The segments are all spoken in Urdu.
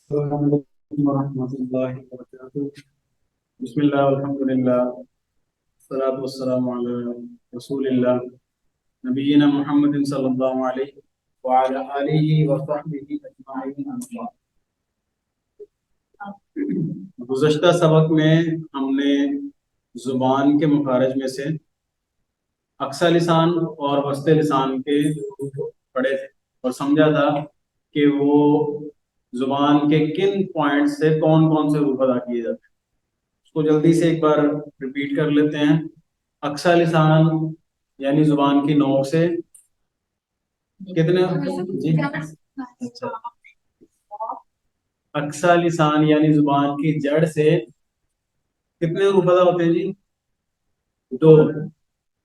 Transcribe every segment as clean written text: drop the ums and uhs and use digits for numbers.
السلام علیکم ورحمۃ اللہ وبرکاتہ۔ بسم اللہ الحمد للہ والصلاة والسلام علی رسول اللہ نبینا محمد صلی اللہ علیہ وعلی آلہ وصحبہ اجمعین اما بعد۔ گزشتہ سبق میں ہم نے زبان کے مخارج میں سے اقصی لسان اور وسط لسان کے پڑھے تھے اور سمجھا تھا کہ وہ زبان کے کن پوائنٹ سے کون کون سے حروف ادا کیے جاتے ہیں۔ اس کو جلدی سے ایک بار ریپیٹ کر لیتے ہیں۔ اقصی لسان یعنی زبان کی نوک سے کتنے جی اچھا اقصی لسان یعنی زبان کی جڑ سے کتنے حروف ادا ہوتے ہیں جی؟ دو۔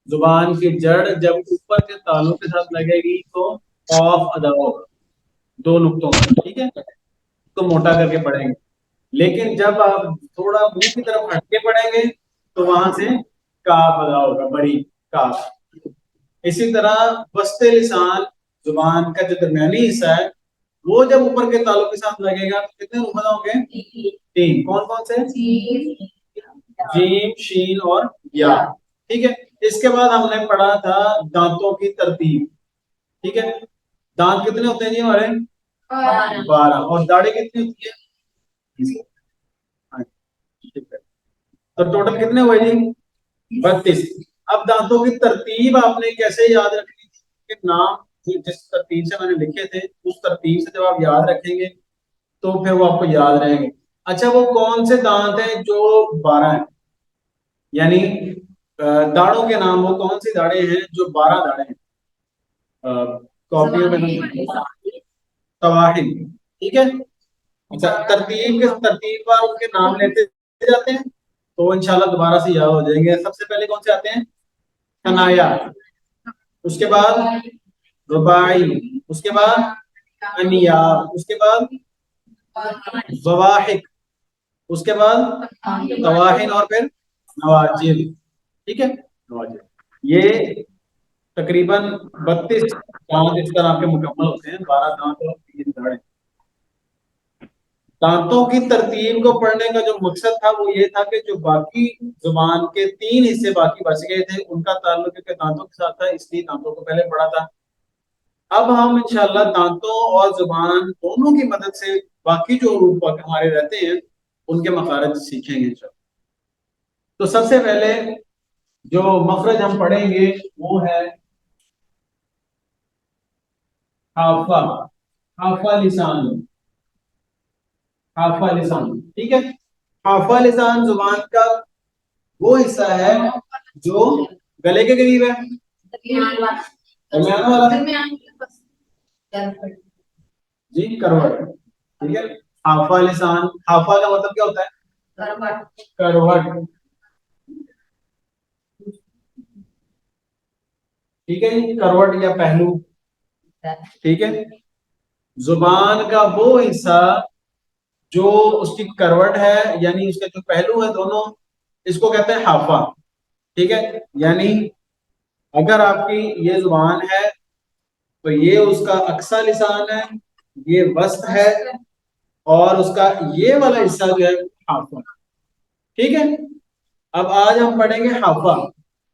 زبان کی جڑ جب اوپر کے تالوں کے ساتھ لگے گی تو قاف ادا ہوگا دو نقطوں پر، ٹھیک ہے، تو موٹا کر کے پڑھیں گے۔ لیکن جب آپ تھوڑا منہ کی طرف ہٹ کے پڑھیں گے تو وہاں سے کاف ادا ہوگا، بڑی کاف۔ اسی طرح وسط لسان زبان کا جو درمیانی حصہ ہے وہ جب اوپر کے تالوں کے ساتھ لگے گا تو کتنے حروف ادا ہوں گے؟ تین۔ کون کون سے؟ جیم، شین اور یا، ٹھیک ہے۔ اس کے بعد ہم نے پڑھا تھا دانتوں کی ترتیب، ٹھیک ہے۔ دانت کتنے ہوتے ہیں جی ہمارے؟ 12۔ اور داڑھی کتنی ہوتی ہے؟ ہاں، ٹھیک ہے۔ تو ٹوٹل کتنے ہوئے جی؟ 32۔ اب دانتوں کی ترتیب آپ نے کیسے یاد رکھنی تھی کہ نام جس ترتیب سے میں نے لکھے تھے اس ترتیب سے جب آپ یاد رکھیں گے تو پھر وہ آپ کو یاد رہیں گے۔ اچھا، وہ کون سے دانت ہیں جو 12 ہیں؟ یعنی داڑوں کے نام وہ کون سی داڑیں ہیں جو 12 داڑیں ہیں؟ کاپیوں میں طواحن، ٹھیک ہے۔ اچھا، ترتیب کے ترتیب پر ان کے نام لیتے جاتے ہیں تو انشاءاللہ دوبارہ سے یاد ہو جائیں گے۔ سب سے پہلے کون سے آتے ہیں؟ ثنایا، اس کے بعد رباعی، اس کے بعد انیاب، اس کے بعد ضواحک، اس کے بعد طواحن اور پھر نواجذ، ٹھیک ہے۔ نواجذ، یہ تقریباً 32 دانت اس طرح کے مکمل ہوتے ہیں، 12 دانت اور 3 داڑیں۔ دانتوں کی ترتیب کو پڑھنے کا جو مقصد تھا وہ یہ تھا کہ جو باقی زبان کے 3 حصے باقی بچ گئے تھے ان کا تعلق کے دانتوں کے ساتھ تھا، اس لیے دانتوں کو پہلے پڑھا تھا۔ اب ہم انشاءاللہ دانتوں اور زبان دونوں کی مدد سے باقی جو حروف ہمارے رہتے ہیں ان کے مخارج سیکھیں گے انشاءاللہ۔ تو سب سے پہلے جو مخرج ہم پڑھیں گے وہ ہے حافہ، حافہ لسان، حافہ لسان، ٹھیک ہے۔ حافہ لسان زبان کا وہ حصہ ہے جو گلے کے قریب ہے، درمیان والا جی کروٹ، ٹھیک ہے۔ حافہ لسان، حافہ کا مطلب کیا ہوتا ہے؟ کروٹ، ٹھیک ہے جی، کروٹ یا پہلو، ٹھیک ہے۔ زبان کا وہ حصہ جو اس کی کروٹ ہے یعنی اس کے جو پہلو ہے دونوں، اس کو کہتے ہیں حافہ، ٹھیک ہے۔ یعنی اگر آپ کی یہ زبان ہے تو یہ اس کا اقصی لسان ہے، یہ وسط ہے، اور اس کا یہ والا حصہ جو ہے حافہ، ٹھیک ہے۔ اب آج ہم پڑھیں گے حافہ۔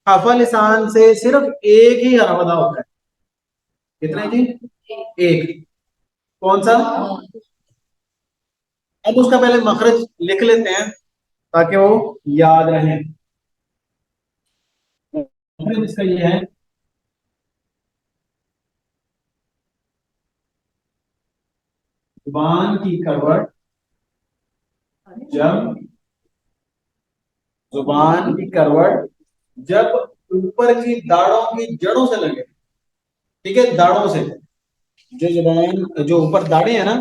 حافہ لسان سے صرف ایک ہی حرف ادا ہوتا ہے، کتنے جی؟ ایک۔ کون سا؟ اب اس کا پہلے مخرج لکھ لیتے ہیں تاکہ وہ یاد رہے۔ مخرج اس کا یہ ہے، زبان کی کروٹ جب زبان کی کروٹ جب اوپر کی داڑوں کی جڑوں سے لگے، ٹھیک ہے، داڑوں سے، جو زبان جو اوپر داڑیں ہیں نا،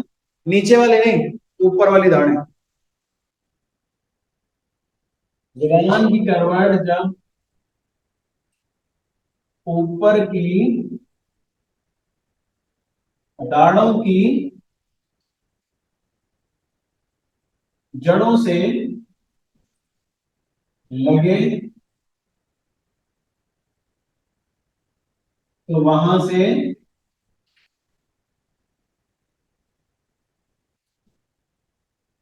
نیچے والے نہیں، اوپر والی داڑیں، زبان کی کروٹ جب اوپر کی داڑوں کی جڑوں سے لگے تو وہاں سے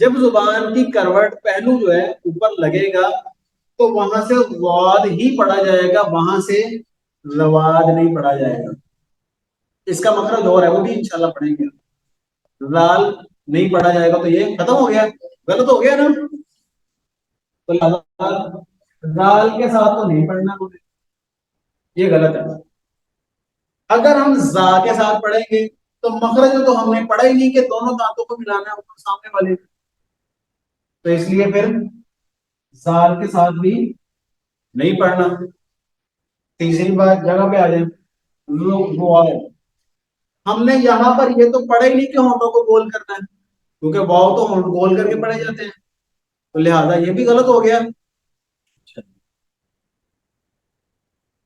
جب زبان کی کروٹ پہلو جو ہے اوپر لگے گا تو وہاں سے واد ہی پڑھا جائے گا، وہاں سے رواد نہیں پڑھا جائے گا. اس کا مخرج اور ہے، وہ بھی انشاءاللہ پڑھیں گے. رال نہیں پڑھا جائے گا تو یہ ختم ہو گیا، غلط ہو گیا نا. تو رال کے ساتھ تو نہیں پڑھنا، یہ غلط ہے. اگر ہم زا کے ساتھ پڑھیں گے تو مخرج تو ہم نے پڑھا ہی نہیں کہ دونوں دانتوں کو ملانا ہے اوپر سامنے والے، تو اس لیے پھر زال کے ساتھ بھی نہیں پڑھنا. تیسری بات جگہ پہ آ جائیں، ہم نے یہاں پر یہ تو پڑھا ہی نہیں کہ ہونٹوں کو گول کرنا ہے، کیونکہ واؤ تو ہونٹ گول کر کے پڑھے جاتے ہیں، تو لہذا یہ بھی غلط ہو گیا.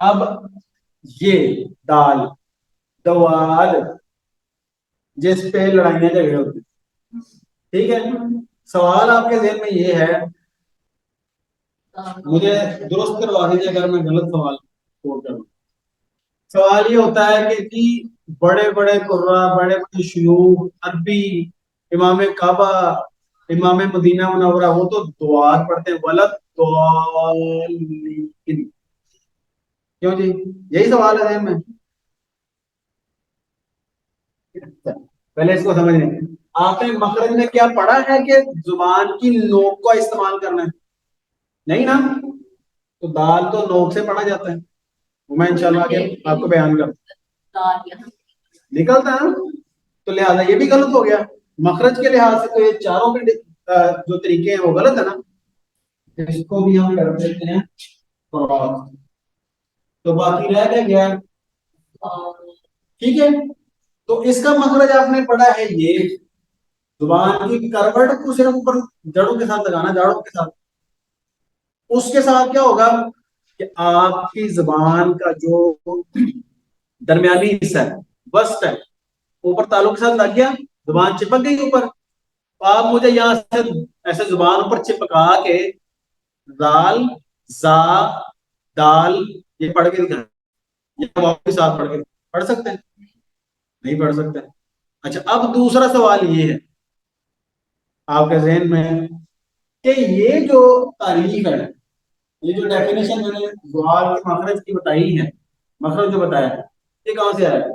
اب یہ دال دوال جس پہ لڑائیاں جھگڑے ہوتے ہیں، ٹھیک ہے. سوال آپ کے ذہن میں یہ ہے، مجھے درست کروا دیجیے اگر میں غلط سوال کوٹ کروں. سوال یہ ہوتا ہے کہ جی بڑے بڑے قرآ، بڑے بڑے شیوخ عربی، امام کعبہ، امام مدینہ منورہ، وہ تو دعات پڑھتے ہیں غلط ضالین. کیوں جی؟ یہی سوال ہے ذہن میں. پہلے اس کو سمجھ لیں، آپ نے مخرج میں کیا پڑھا ہے کہ زبان کی نوک کا استعمال کرنا ہے؟ نہیں نا. تو دال تو نوک سے پڑھا جاتا ہے، وہ میں انشاءاللہ آگے آپ کو بیان کروں. نکلتا ہے، تو لہذا یہ بھی غلط ہو گیا. مخرج کے لحاظ سے تو یہ چاروں کے جو طریقے ہیں وہ غلط ہے نا. اس کو بھی ہم کر دیتے ہیں تو باقی رہ گیا. ٹھیک ہے، تو اس کا مخرج آپ نے پڑھا ہے یہ زبان کی کروٹ کو صرف اوپر جڑوں کے ساتھ لگانا، جاڑوں کے ساتھ. اس کے ساتھ کیا ہوگا کہ آپ کی زبان کا جو درمیانی حصہ ہے، وسط ہے، اوپر تعلق کے ساتھ لگ گیا، زبان چپک گئی اوپر. آپ مجھے یہاں سے ایسے زبان پر چپکا کے دال زا دال یہ پڑھ کے دکھائیں، یہ واؤ کے ساتھ پڑھ کے پڑھ سکتے ہیں؟ نہیں پڑھ سکتے. اچھا، اب دوسرا سوال یہ ہے آپ کے ذہن میں کہ یہ جو تعریف ہے، یہ جو ڈیفینیشن میں نے زوال کے مخرج کی بتائی ہے، مخرج جو بتایا ہے، یہ کہاں سے آیا ہے؟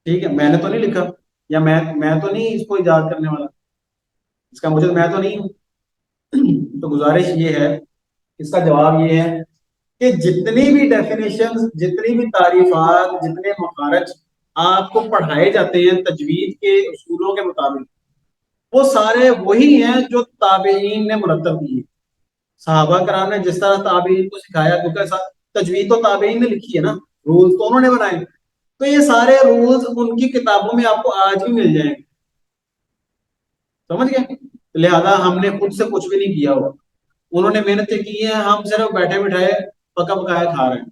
ٹھیک ہے، میں نے تو نہیں لکھا، یا میں تو نہیں اس کو ایجاد کرنے والا، اس کا مجھے میں تو نہیں ہوں. تو گزارش یہ ہے، اس کا جواب یہ ہے کہ جتنی بھی ڈیفینیشن، جتنی بھی تعریفات، جتنے مخارج آپ کو پڑھائے جاتے ہیں تجوید کے اصولوں کے مطابق، وہ سارے وہی ہیں جو تابعین نے مرتب کیے. صحابہ کرام نے جس طرح تابعین کو سکھایا، کیونکہ تجوید تو تابعین نے لکھی ہے نا، رولز تو انہوں نے بنائے، تو یہ سارے رولز ان کی کتابوں میں آپ کو آج بھی مل جائیں گے. سمجھ گئے؟ لہذا ہم نے خود سے کچھ بھی نہیں کیا ہوا، انہوں نے محنتیں کی ہیں، ہم صرف بیٹھے بٹھائے پکا پکائے کھا رہے ہیں.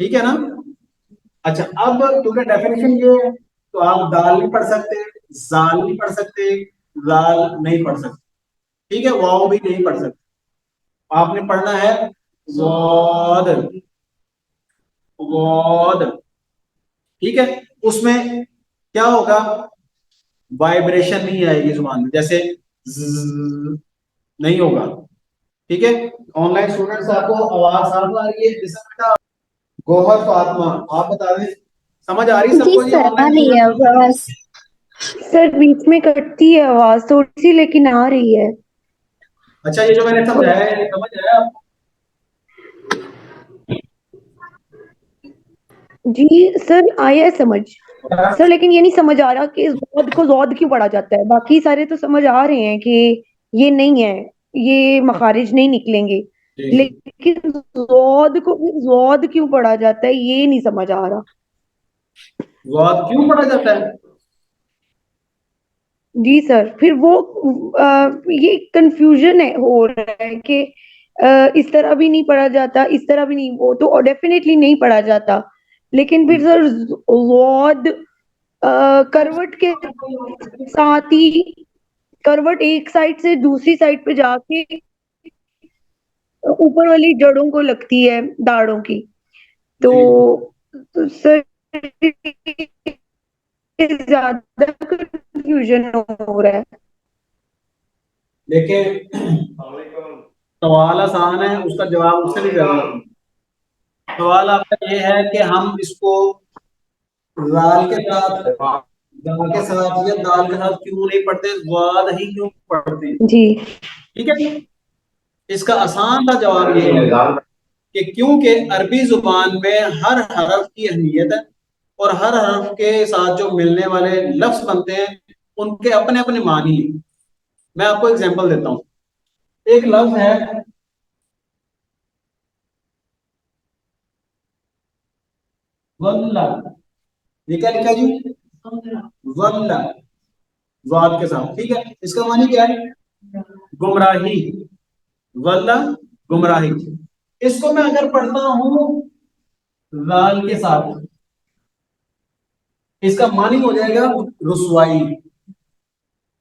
ٹھیک ہے نا. اچھا، اب کیونکہ ڈیفینیشن یہ ہے تو آپ دال نہیں پڑھ سکتے، زال نہیں پڑھ سکتے، لال نہیں پڑھ سکتے. ٹھیک ہے، واؤ بھی نہیں پڑھ سکتے. آپ نے پڑھنا ہے واد واد. ٹھیک ہے، اس میں کیا ہوگا؟ وائبریشن نہیں آئے گی زبان میں، جیسے نہیں ہوگا. ٹھیک ہے، آن لائن اسٹوڈنٹس آپ کو آواز صاف آ رہی ہے؟ جیسا بیٹا گوہر فاطمہ آپ بتا دیں، سمجھ آ رہی سب جی کو یہ سر آن آ لائن رہی ہے اسٹوڈنٹ؟ آواز. سر بیچ میں کٹتی ہے آواز تھوڑی سی، لیکن آ رہی ہے. اچھا، یہ جو میں نے سمجھایا ہے سمجھ آیا آپ کو؟ جی سر آیا ہے سمجھ. سر لیکن یہ نہیں سمجھ آ رہا کہ زود کو زود کیوں پڑھا جاتا ہے. باقی سارے تو سمجھ آ رہے ہیں کہ یہ نہیں ہے، یہ مخارج نہیں نکلیں گے، لیکن زود کو زود کیوں پڑھا جاتا ہے یہ نہیں سمجھ آ رہا. واد کیوں پڑھا جاتا ہے؟ جی سر، پھر وہ یہ کنفیوژن ہے ہو رہا ہے کہ اس طرح بھی نہیں پڑھا جاتا، اس طرح بھی نہیں، وہ تو ڈیفینیٹلی نہیں پڑھا جاتا. لیکن پھر سر واد کروٹ کے ساتھ ہی، کروٹ ایک سائڈ سے دوسری سائڈ پہ جا کے اوپر والی جڑوں کو لگتی ہے داڑوں کی. تو جی سر زیادہ کنفیوژن ہو رہا ہے. دیکھیں سوال آسان ہے, اس کا جواب اس سے بھی زیادہ. سوال آپ کا یہ ہے کہ ہم اس کو لال کے ساتھ دال کے ساتھ یا دال کے ساتھ کیوں نہیں پڑھتے, زواد ہی کیوں پڑھتے ہیں. جی ٹھیک ہے, اس کا آسان سا جواب یہ ہے کہ کیونکہ عربی زبان میں ہر حرف کی اہمیت ہے, اور ہر حرف کے ساتھ جو ملنے والے لفظ بنتے ہیں ان کے اپنے اپنے معنی ہیں. میں آپ کو ایگزامپل دیتا ہوں. ایک لفظ ہے واللہ, یہ کیا لکھا جی, واللہ زواد کے ساتھ. ٹھیک ہے, اس کا معنی کیا ہے, گمراہی. واللہ گمراہی. اس کو میں اگر پڑھتا ہوں لال کے ساتھ, اس کا معنی ہو جائے گا رسوائی.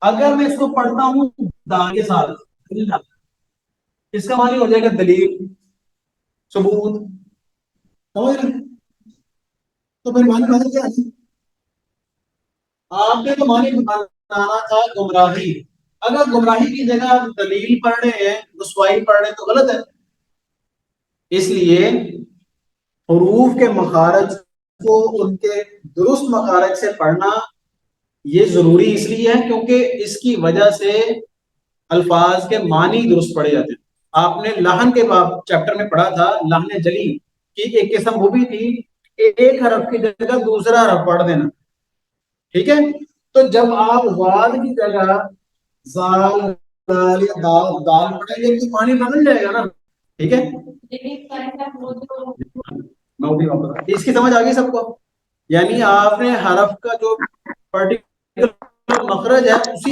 اگر میں اس کو پڑھتا ہوں دال کے ساتھ, اس کا معنی ہو جائے گا دلیل, ثبوت. سمجھ رہے ہیں؟ تو پھر معنی بدل کیا ہے, آپ نے تو معنی بنانا تھا گمراہی. اگر گمراہی کی جگہ آپ دلیل پڑھ رہے ہیں, رسوائی پڑھ رہے ہیں, تو غلط ہے. اس لیے حروف کے مخارج کو ان کے درست مخارج سے پڑھنا یہ ضروری اس لیے ہے کیونکہ اس کی وجہ سے الفاظ کے معنی درست پڑے جاتے ہیں. آپ نے لحن کے چیپٹر میں پڑھا تھا, لحن جلی کی ایک قسم وہ بھی تھی, ایک حرف کی جگہ دوسرا حرف پڑھ دینا. ٹھیک ہے, تو جب آپ واد کی جگہ زال دال یا دال پڑھیں گے تو معنی بدل جائے گا نا. ٹھیک ہے, میں بھی واپس اس کی سمجھ آ گئی سب کو. یعنی آپ نے حرف کا جو پرٹیکولر مخرج ہے اسی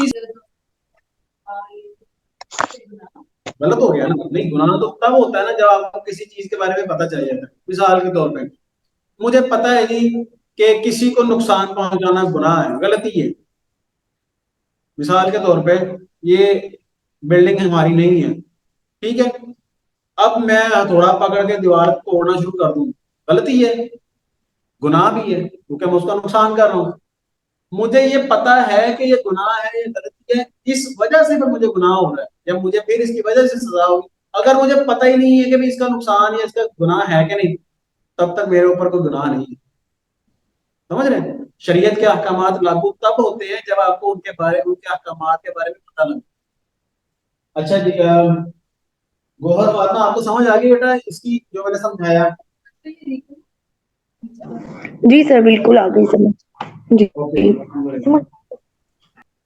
غلط ہو گیا نا. نہیں, گناہ تو تب ہوتا ہے نا جب آپ کو کسی چیز کے بارے میں پتہ چل جاتا ہے. مثال کے طور پہ مجھے پتا ہے جی کہ کسی کو نقصان پہنچانا گناہ ہے, غلطی ہے. مثال کے طور پہ یہ بلڈنگ ہماری نہیں ہے, ٹھیک ہے, اب میں ہتھوڑا پکڑ کے دیوار توڑنا شروع کر دوں, غلطی ہے, گناہ بھی ہے کیونکہ میں اس کا نقصان کر رہا ہوں. مجھے یہ پتا ہے کہ یہ گناہ ہے, یہ غلطی ہے, اس وجہ سے پھر مجھے گناہ ہو رہا ہے, یا مجھے پھر اس کی وجہ سے سزا ہوگی. اگر مجھے پتہ ہی نہیں ہے کہ اس کا نقصان یا اس کا گناہ ہے کہ نہیں, تب تک میرے اوپر کوئی گناہ نہیں ہے. سمجھ رہے ہیں, شریعت کے احکامات لاگو تب ہوتے ہیں جب آپ کو ان کے احکامات کے بارے میں پتہ لگے. اچھا جی, گوہر فاطمہ آپ کو سمجھ آ گئی بیٹا اس کی جو میں نے سمجھایا؟ جی سر بالکل آ گئی سمجھ. جی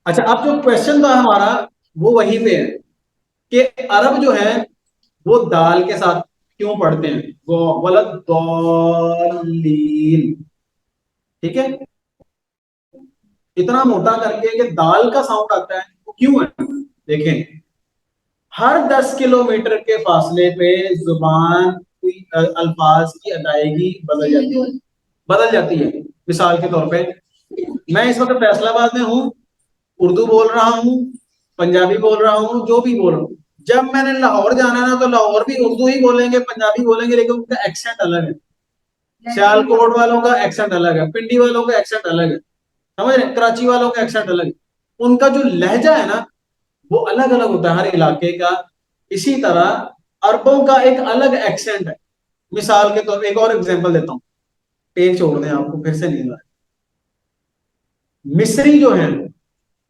اچھا, اب جو کوشچن تھا ہمارا وہ وہیں پہ ہے کہ عرب جو ہے وہ دال کے ساتھ کیوں پڑھتے ہیں, ولد ضالین. ٹھیک ہے, اتنا موٹا کر کے کہ دال کا ساؤنڈ آتا ہے, وہ کیوں ہے؟ دیکھیں, ہر 10 کلومیٹر کے فاصلے پہ زبان الفاظ کی ادائیگی بدل جاتی ہے. مثال کے طور پہ میں اس وقت فیصل آباد میں ہوں, اردو بول رہا ہوں, پنجابی بول رہا ہوں, جو بھی بول رہا ہوں. جب میں نے لاہور جانا ہے نا تو لاہور بھی اردو ہی بولیں گے, پنجابی بولیں گے, لیکن ان کا ایکسنٹ الگ ہے. سیالکوٹ والوں کا ایکسنٹ الگ ہے, پنڈی والوں کا ایکسنٹ الگ ہے, سمجھ رہے, کراچی والوں کا ایکسنٹ الگ ہے. ان کا جو لہجہ ہے نا وہ الگ الگ ہوتا ہے ہر علاقے کا. اسی طرح عربوں کا ایک الگ ایکسنٹ ہے. مثال کے طور پہ ایک اور ایگزامپل دیتا ہوں, پیج چھوڑ دیں آپ کو پھر سے نہیں آئے. مصری جو ہیں,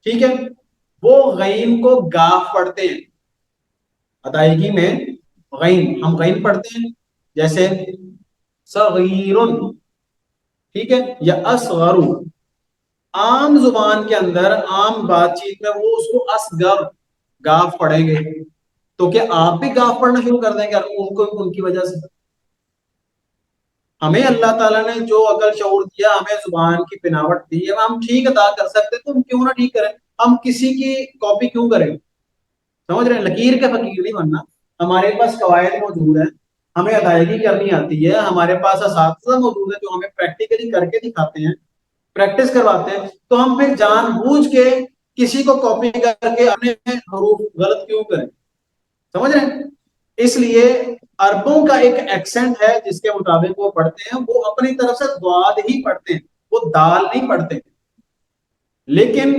ٹھیک ہے, وہ غین کو گاف پڑھتے ہیں ادائیگی میں. غین ہم غین پڑھتے ہیں جیسے صغیرن, ٹھیک ہے, یا اصغر. عام زبان کے اندر عام بات چیت میں وہ اس کو اصغر گاف پڑھیں گے. تو کیا آپ بھی گاف پڑھنا شروع کر دیں گے ان کو ان کی وجہ سے؟ ہمیں اللہ تعالیٰ نے جو عقل شعور دیا, ہمیں زبان کی بناوٹ دی ہے, ہم ٹھیک ادا کر سکتے تو ہم کیوں نہ ٹھیک کریں. ہم کسی کی کاپی کیوں کریں؟ سمجھ رہے ہیں, لکیر کے فقیر نہیں بننا. ہمارے پاس قواعد موجود ہیں, ہمیں ادائیگی کرنی آتی ہے, ہمارے پاس اساتذہ موجود ہیں جو ہمیں پریکٹیکلی کر کے دکھاتے ہیں, پریکٹس کرواتے ہیں. تو ہم پھر جان بوجھ کے کسی کو کاپی کر کے اپنے حروف غلط کیوں کریں؟ سمجھ رہے ہیں. اس لیے عربوں کا ایک ایکسنٹ ہے جس کے مطابق وہ پڑھتے ہیں, وہ اپنی طرف سے ضاد ہی پڑھتے ہیں, وہ دال نہیں پڑھتے. لیکن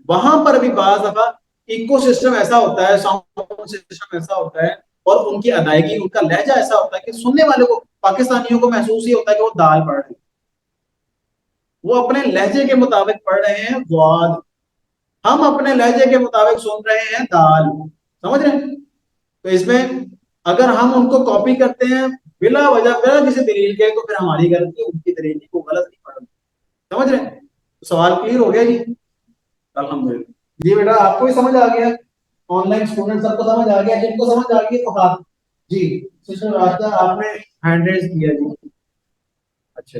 وہاں پر بھی بعض دفعہ ایکو سسٹم ایسا ہوتا ہے, ساؤنڈ سسٹم ایسا ہوتا ہے, اور ان کی ادائیگی, ان کا لہجہ ایسا ہوتا ہے کہ سننے والے کو, پاکستانیوں کو محسوس ہی ہوتا ہے کہ وہ دال پڑھ رہے ہیں, وہ اپنے لہجے کے مطابق پڑھ رہے ہیں واد, ہم اپنے لہجے کے مطابق سن رہے ہیں دال. سمجھ رہے ہیں؟ تو اس میں اگر ہم ان کو کاپی کرتے ہیں بلا وجہ, بلا کسی دلیل کے, تو پھر ہماری غلطی, ان کی دلیل کو غلط نہیں پڑھ. سمجھ رہے ہیں؟ سوال کلیئر ہو گیا جی؟ الحمدللہ. جی بیٹا آپ کو بھی سمجھ آ گیا, آن لائن اسٹوڈنٹ سب کو سمجھ آ گیا, جن کو سمجھ آ گئی تو ہاتھ. جی سسٹر راستہ آپ نے ہینڈ ریز کیا جی. اچھا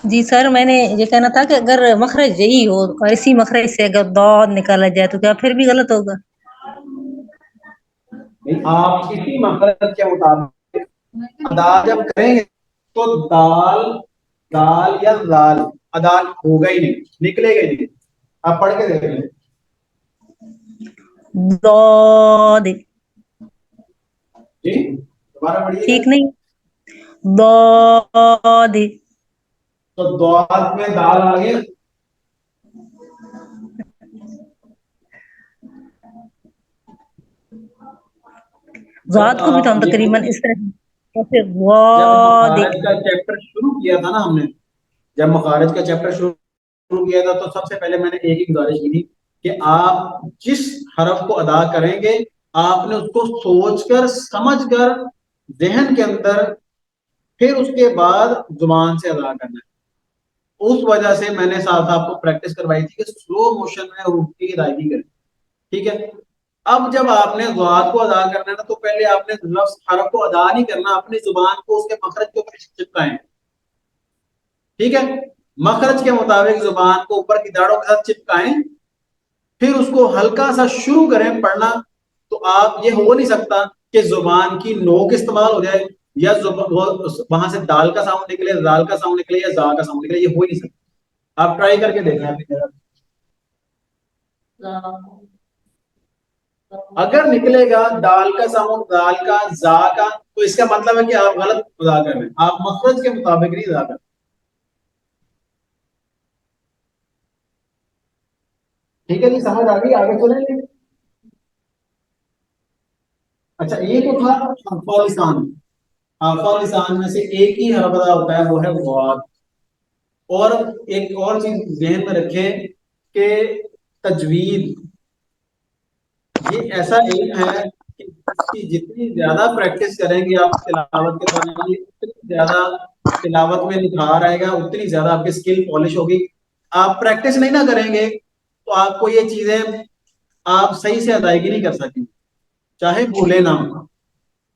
جی سر, میں نے یہ کہنا تھا کہ اگر مخرج یہی ہو اور اسی مخرج سے اگر ضاد نکالا جائے تو کیا پھر بھی غلط ہوگا؟ آپ اسی مخرج کے مطابق ادا جب کریں گے تو دال, دال یا دال ادا ہوگا ہی نہیں, نکلے گا ہی نہیں. آپ پڑھ کے دیکھ لیں. ضاد. جی دوبارہ پڑھیے. ٹھیک نہیں. ضاد. تو ضاد میں دال آ گیا. ضاد کو بھی تو ہم تقریباً اس طرح جیسے ضاد. جب مخارج کا چیپٹر شروع کیا تھا نا ہم نے, جب مخارج کا چیپٹر شروع کیا تھا تو سب سے پہلے میں نے ایک ہی گزارش کی تھی کہ آپ جس حرف کو ادا کریں گے آپ نے اس کو سوچ کر, سمجھ کر, ذہن کے اندر, پھر اس کے بعد زبان سے ادا کرنا ہے. اس وجہ سے میں نے ساتھ آپ کو پریکٹس کروائی تھی کہ سلو موشن میں حروف کی ادائیگی کریں. ٹھیک ہے. اب جب آپ نے ضاد کو ادا کرنا ہے نا, تو پہلے آپ نے لفظ حرف کو ادا نہیں کرنا, اپنی زبان کو اس کے مخرج کے اوپر چپکائیں. ٹھیک ہے. مخرج کے مطابق زبان کو اوپر کی داڑوں کے ساتھ چپکائیں, پھر اس کو ہلکا سا شروع کریں پڑھنا. تو آپ, یہ ہو نہیں سکتا کہ زبان کی نوک استعمال ہو جائے یا وہاں سے دال کا ساؤنڈ نکلے, دال کا ساؤنڈ نکلے یا زا کا ساؤنڈ نکلے, یہ ہو ہی نہیں سکتا. آپ ٹرائی کر کے دیکھیں اپنی جگہ. اگر نکلے گا دال کا ساؤنڈ, دال کا, زا کا, تو اس کا مطلب ہے کہ آپ غلط ادا کر رہے ہیں, آپ مخرج کے مطابق نہیں ادا کر رہے. ٹھیک ہے جی, سمجھ آ گئی, آگے چلیں گے. اچھا یہ تو تھا حرف لسان. حرف لسان میں سے ایک ہی حرف ادا ہوتا ہے, وہ ہے ضاد. اور ایک اور چیز ذہن میں رکھیں کہ تجوید یہ ایسا علم ہے کہ جتنی زیادہ پریکٹس کریں گے آپ تلاوت کے دوران, اتنی زیادہ تلاوت میں نکھار آئے گا, اتنی زیادہ آپ کی اسکل پالش ہوگی. آپ پریکٹس نہیں نہ کریں گے تو آپ کو یہ چیزیں آپ صحیح سے ادائیگی نہیں کر سکیں, چاہے بھولے نہ,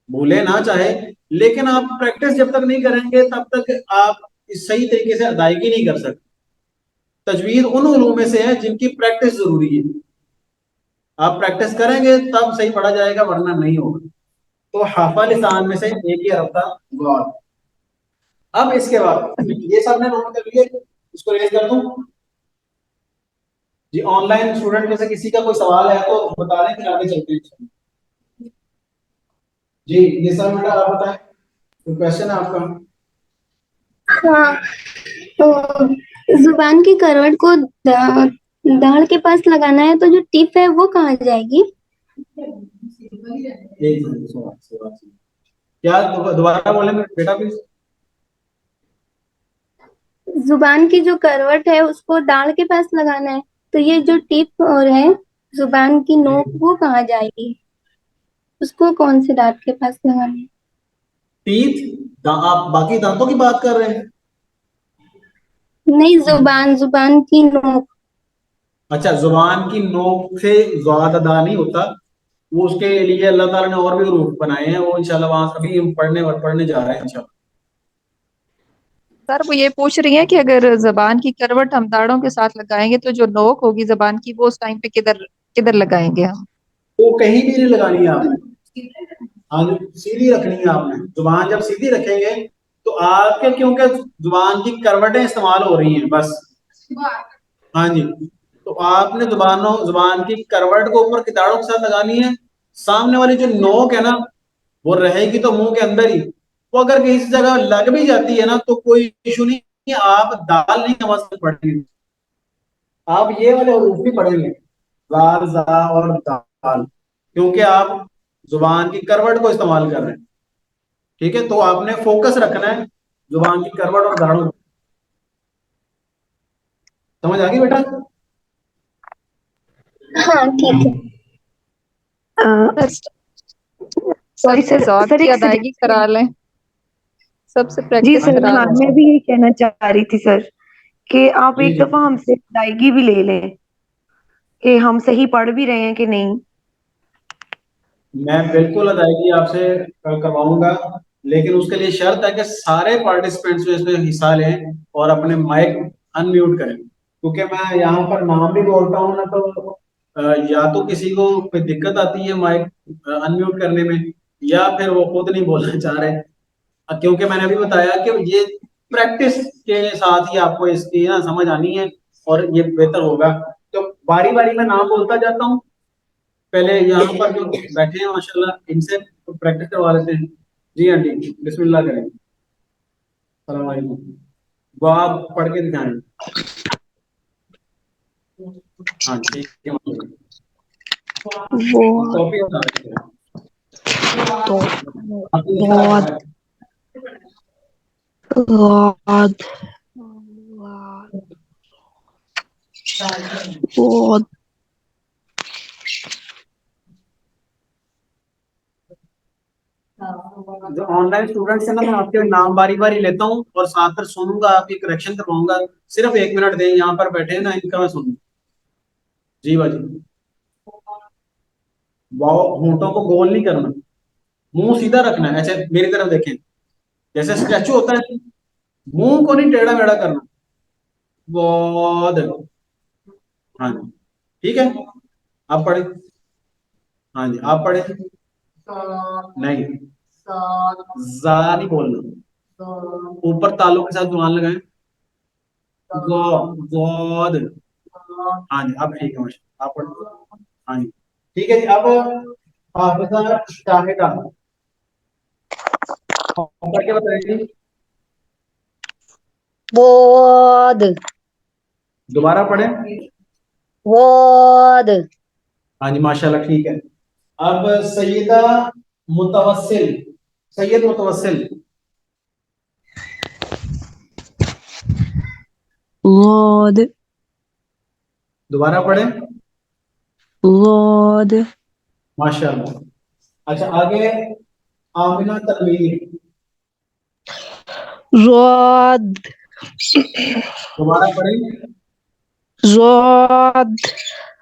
بھولے نہ چاہے, لیکن آپ پریکٹس جب تک نہیں کریں گے تب تک آپ صحیح طریقے سے ادائیگی نہیں کر سکتے. تجوید ان علوم میں سے ہے جن کی پریکٹس ضروری ہے. آپ پریکٹس کریں گے تب صحیح پڑھا جائے گا, ورنہ نہیں ہوگا. تو حرف لسان میں سے ایک ہی حرف تھا ضاد. اب اس کے بعد یہ سب نے نوٹ کر لیے, اس کو ریز کر دوں. جی آن لائن اسٹوڈنٹ میں سے کسی کا کوئی سوال ہے تو بتا دیں کہ آگے چلتے ہیں. جی یہ سب بیٹا آپ بتائیں, کوئی کوشچن ہے آپ کا؟ ہاں, تو زبان کی کروٹ کو داڑھ کے پاس لگانا ہے, تو جو ٹپ ہے وہ کہاں جائے گی؟ کیا دوبارہ بولیں بیٹا پلیز. زبان کی جو کروٹ ہے اس کو داڑھ کے پاس لگانا ہے, تو یہ جو ٹپ اور ہے زبان کی نوک وہ کہاں جائے گی؟ اس کو کون سے دانت کے پاس لگانا ہے؟ ٹیتھ, آپ باقی دانتوں کی بات کر رہے ہیں؟ نہیں, زبان کی نوک. اچھا, زبان کی نوک سے ضاد ادا نہیں ہوتا, وہ اس کے لیے اللہ تعالیٰ نے اور بھی حروف بنائے ہیں, وہ انشاءاللہ وہاں ابھی ہم پڑھنے جا رہے ہیں انشاءاللہ. سر وہ یہ پوچھ رہی ہیں کہ اگر زبان کی کروٹ ہم داڑھوں کے ساتھ لگائیں گے تو جو نوک ہوگی زبان کی وہ اس ٹائم پہ کدھر لگائیں گے ہم؟ وہ کہیں بھی نہیں لگانی ہے آپ نے, ہاں سیدھی رکھنی ہے آپ نے. زبان جب سیدھی رکھیں گے تو آپ کے, کیونکہ زبان کی کروٹیں استعمال ہو رہی ہیں بس. ہاں جی, تو آپ نے زبان کی کروٹ کو اوپر کی داڑھوں کے ساتھ لگانی ہے. سامنے والی جو نوک ہے نا وہ رہے گی تو منہ کے اندر ہی, وہ اگر کسی جگہ لگ بھی جاتی ہے نا تو کوئی ایشو نہیں, آپ دال نہیں آواز سے پڑھیں گے, آپ یہ والے حروف بھی پڑھیں گے, زال زا اور دال, کیونکہ آپ زبان کی کروٹ کو استعمال کر رہے ہیں. ٹھیک ہے, تو آپ نے فوکس رکھنا ہے زبان کی کروٹ اور داڑوں. سمجھ آ گئی بیٹا؟ ہاں ٹھیک ہے. سوری سر, ذات سر کی ایک ادائیگی کرا لیں, سب سے جی پریکٹس سر, کرا ہاں لیں. میں بھی یہی کہنا چاہ رہی تھی سر کہ آپ جی ایک جی, دفعہ ہم سے ادائیگی بھی لے لیں کہ ہم صحیح پڑھ بھی رہے ہیں کہ نہیں. میں بالکل ادائیگی آپ سے کرواؤں گا, لیکن اس کے لیے شرط ہے کہ سارے پارٹیسپینٹس جو اس میں حصہ لیں اور اپنے مائک ان میوٹ کریں, کیونکہ میں یہاں پر نام بھی بولتا ہوں نا, تو یا تو کسی کو کوئی دقت آتی ہے مائک ان میوٹ کرنے میں, یا پھر وہ خود نہیں بولنا چاہ رہے, کیونکہ میں نے ابھی بتایا کہ یہ پریکٹس کے ساتھ ہی آپ کو اس کی نا سمجھ آنی ہے اور یہ بہتر ہوگا. تو باری باری میں نام بولتا جاتا ہوں, پہلے یہاں پر جو بیٹھے ہیں ماشاء اللہ ان سے پریکٹس کروا لیتے ہیں. جی آنٹی بسم اللہ کریں. السلام علیکم. وہ آپ پڑھ کے دکھائیں. ہاں ٹھیک ہے, وہ کاپی بتا رہے ہیں. تو آپ کو اس بہت طرح بہت بہت جو آن لائن اسٹوڈنٹس ہیں نا, میں آپ کے نام باری باری لیتا ہوں اور ساتھ پر سنوں گا, آپ کی کریکشن کرواؤں گا. صرف 1 منٹ دیں, یہاں پر بیٹھے ہیں نا, ان کا میں سنوں. جی باجی, ہونٹوں کو گول نہیں کرنا, منہ سیدھا رکھنا ہے, ایسے میری طرف دیکھیں جیسے اسٹیچو ہوتا ہے, منہ کو نہیں ٹیڑھا میڑھا کرنا. بہت ہاں جی ٹھیک ہے, آپ پڑھیں. ہاں جی آپ پڑھیں. نہیں, زا نہیں بولنا, اوپر تالوں کے ساتھ زبان لگائیں. گود. ہاں جی اب ٹھیک ہے ماشاء اللہ, آپ پڑھیں. ہاں جی ٹھیک ہے جی. اب حافظہ شاہدہ پڑھ کے بتائیں گے. بود دوبارہ پڑھیں. بود ہاں جی ماشاء اللہ ٹھیک ہے. اب سیدہ متوسل, سید متوسل. غاد دوبارہ پڑھیں. غاد ماشاء اللہ. اچھا آگے آمنہ تنویر. غاد دوبارہ پڑھیں. غاد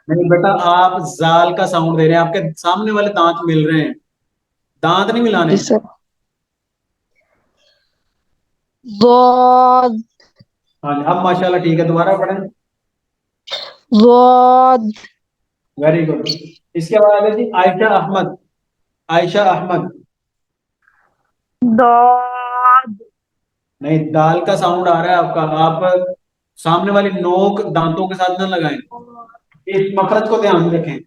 نہیں بیٹا, آپ زال کا ساؤنڈ دے رہے ہیں, آپ کے سامنے والے دانت مل رہے ہیں, دانت نہیں ملانے. جی سر. غاد ہاں جی اب ماشاء اللہ ٹھیک ہے. دوبارہ پڑھیں. غاد ویری گڈ. اس کے بعد ہے جی عائشہ احمد. عائشہ احمد. داد نہیں, دال کا ساؤنڈ آ رہا ہے آپ کا, آپ سامنے والی نوک دانتوں کے ساتھ نہ لگائیں, اس مخرج کو دھیان میں رکھیں.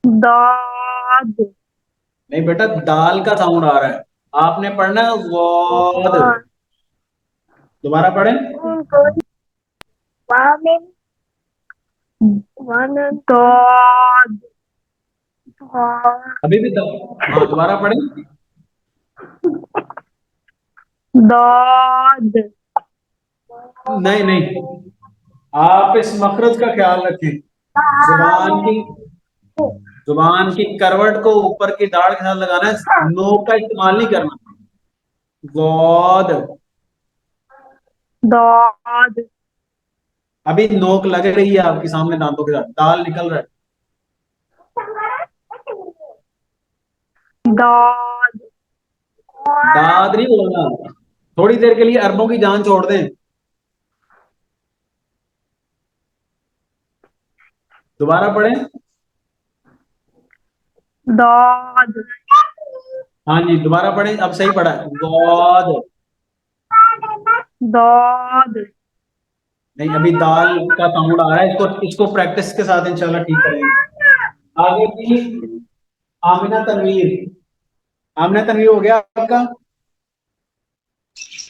داد نہیں بیٹا, دال کا ساؤنڈ آ رہا ہے, آپ نے پڑھنا ہے غاد. دوبارہ پڑھیں. داد ابھی بھی ہاں دوبارہ پڑھیں. داد نہیں نہیں, آپ اس مخرج کا خیال رکھیں. زبان کی زبان کی کروٹ کو اوپر کی داڑھ کے ساتھ لگانا ہے, نوک کا استعمال نہیں کرنا. غاد. داد ابھی نوک لگ رہی ہے آپ کے سامنے دانتوں کے ساتھ, دال نکل رہا ہے. داد داد نہیں بولنا, تھوڑی دیر کے لیے اربوں کی جان چھوڑ دیں. دوبارہ پڑھیں. داد ہاں جی دوبارہ پڑھیں, اب صحیح پڑھا ہے. غاد. داد نہیں, ابھی دال کا ساؤنڈ آ رہا ہے, اس کو پریکٹس کے ساتھ انشاءاللہ ٹھیک کریں گے. آگے کی آمنہ تنویر. آمنہ تنویر ہو گیا آپ کا.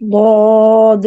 ضاد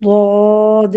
ضاد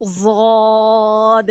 ضاد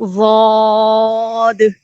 ضاد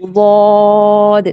ضاد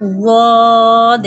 ضاد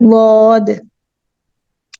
ضاد